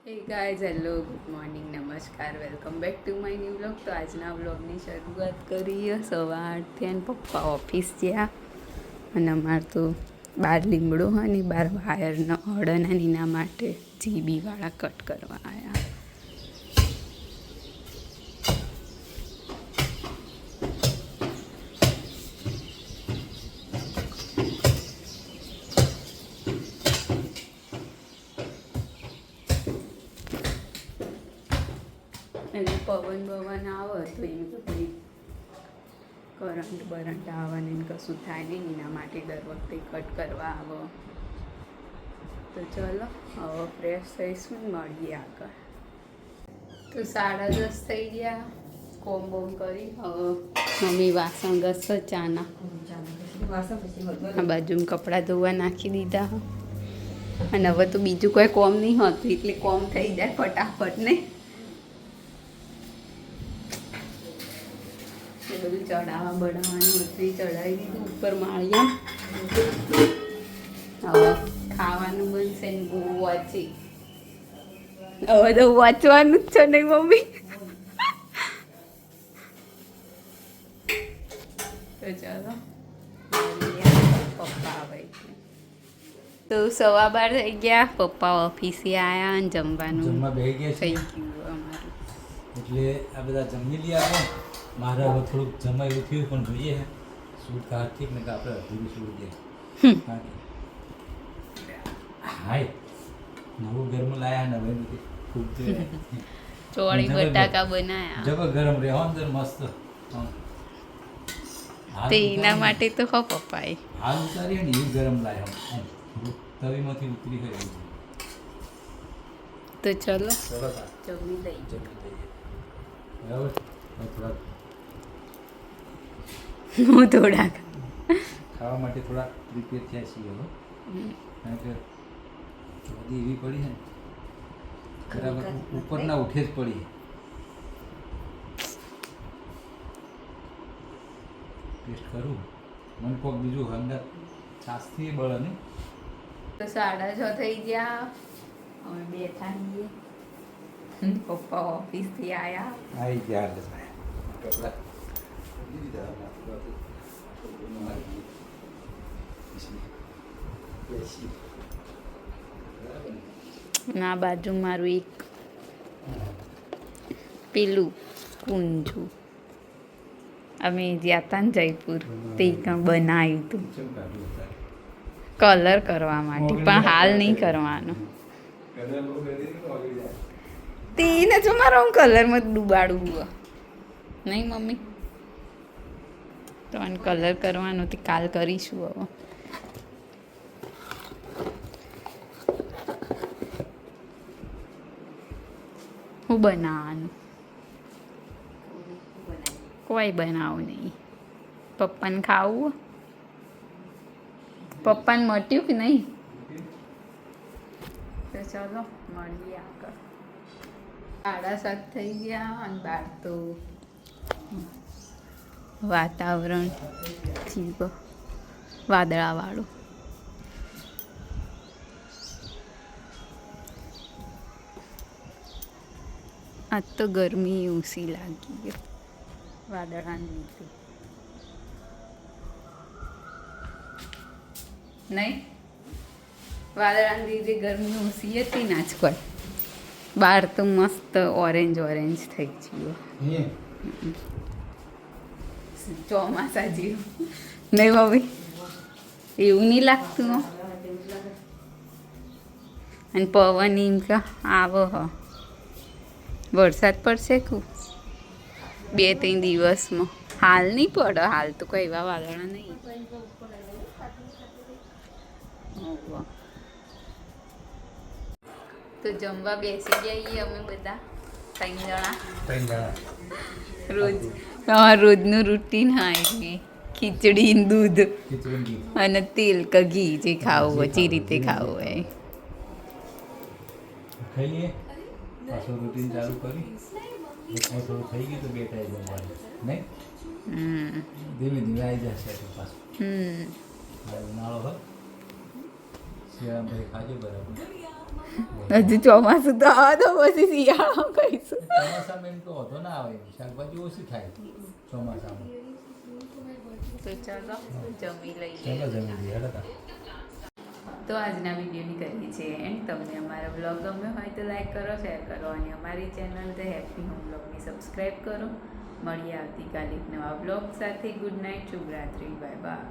હે guys, hello, good morning, નમસ્કાર, welcome back to my new blog. તો આજના બ્લોગની શરૂઆત કરીએ સવા 8થી અને પપ્પા ઓફિસ ગયા અને અમારે તો બાર લીમડો હોય ને બાર વાયરના હળના એના માટે જીબીવાળા કટ કરવા આવ્યા. એટલે પવન બવન આવે તો એ બધી કરંટ બરંટ આવે ને કશું થાય નહીં, એના માટે દર વખતે કટ કરવા આવો. તો ચલો હવે ફ્રેશ થઈશું, મળીએ આગળ. તો 10:30 થઈ ગયા, કોમ બોમ કરી હવે મમ્મી વાસણ ઘસે ચાના આ બાજુમાં કપડાં ધોવા નાખી દીધા. અને હવે તો બીજું કોઈ કોમ નહીં હોતું એટલે કોમ થઈ જાય ફટાફટ ને. બધું ચડાવવા બડાવવાનું બધું ચડાવી દીધું ઉપર માળિયા. હવે ખાવાનું બનશે ને બહુ વાંચી. હવે તો વાંચવાનું જ છે નહીં મમ્મી? તો ચાલો પપ્પા આવે તો 12:15 થઈ ગયા. પપ્પા ઓફિસે આવ્યા અને જમવાનું થઈ ગયું અમારું. એટલે આ બધા જમી લઈએ. મારે હવે થોડુંક જમાયું થયું પણ જોઈએ સૂટ કા ઠીક ને કે આપણે અધૂરું સૂટ દે. હાય નવું ગરમ લાયા ને હવે ખૂબ ચોળી બટાકા બનાયા. જબર ગરમ રહે અંદર મસ્ત. તે એના માટે તો હો પપ્પાએ હાલ ઉતારીએ ને એવું ગરમ લાયા તવીમાંથી ઉતરી ગયું. તો ચલો ચલો જમી લઈ. બરાબર થોડા હું થોડાક ખાવા માટે થોડા પ્રિપેર થયા છીએ હવે. કારણ કે બધી એવી પડી છે ને બરાબર ઉપરના ઉઠે જ પડી. ટેસ્ટ કરું મને કોક બીજું અંદર છાસથી બળે ને. તો 6:30 થઈ ગયા. અમે બેઠા છીએ. પપ્પા ઓફિસથી આવ્યા. આવી ગયા કપડા ના બાજુ મારું એક પેલું કુંજુ અમે ગયા હતા ને જયપુર તે બનાવ્યું હતું કલર કરવા માટે, પણ હાલ નહીં કરવાનો. તેને જો મારો કલરમાં ડૂબાડવું નહીં મમ્મી? તો આને કલર કરવાનો તે કાલ કરીશું. હવે હું બનાવવાનું કોઈ બનાવું નહીં. પપ્પાને ખાવું? પપ્પાને મટ્યું કે નહીં? તો ચાલો મળીએ આગળ. 7:30 થઈ ગયા અને બહાર તો વાતાવરણ જીવ વાદળાવાળું. આજ તો ગરમી ઓછી લાગી ગઈ વાદળાને લીધે. નહીં વાદળાને લીધે ગરમી ઓછી હતી ને આજ કોઈ. બહાર તો મસ્ત ઓરેન્જ ઓરેન્જ થઈ ગયું, ચોમાસા જેવું. નહીં મમ્મી? એવું નહીં લાગતું? અને પવન એમ કે આવો હ વરસાદ પડશે કુ 2-3 દિવસમાં. હાલ નહીં પડે, હાલ તો કોઈ એવા વાદળા નહીં. તો જમવા બેસી જઈએ અમે બધા 3 જણા. રોજનું રૂટીન હા એટલે ખીચડી દૂધ અને તેલ કે ઘી જે ખાવું હોય જે રીતે ખાવું હોય. ખાઈ લઈએ પાછું રૂટીન ચાલુ કરી. થોડું થઈ ગયું તો બે ટાઈમ જમવાનું નહીં. ધીમે ધીમે આવી જશે પાછું. ઉનાળો હોય શિયાળામાં પછી ખાજો બરાબર. હજુ ચોમાસું તો આવે તો પછી શિયાળામાં ખાઈશું. ચોમાસામાં એમ તો વધો ના આવે, શાકભાજી ઓછી થાય ચોમાસામાં. તો ચાલો જમી લઈએ. ચાલો જમી લઈએ હેડો. તો આજના વિડીયોની કરીએ છીએ એન્ડ. તમને અમારો બ્લોગ ગમ્યો હોય તો લાઈક કરો, શેર કરો અને અમારી ચેનલ ધ હેપી હોમ બ્લોગને સબસ્ક્રાઈબ કરો. મળીએ આવતીકાલે એક નવા બ્લોગ સાથે. ગુડ નાઇટ, શુભરાત્રી, બાય બાય.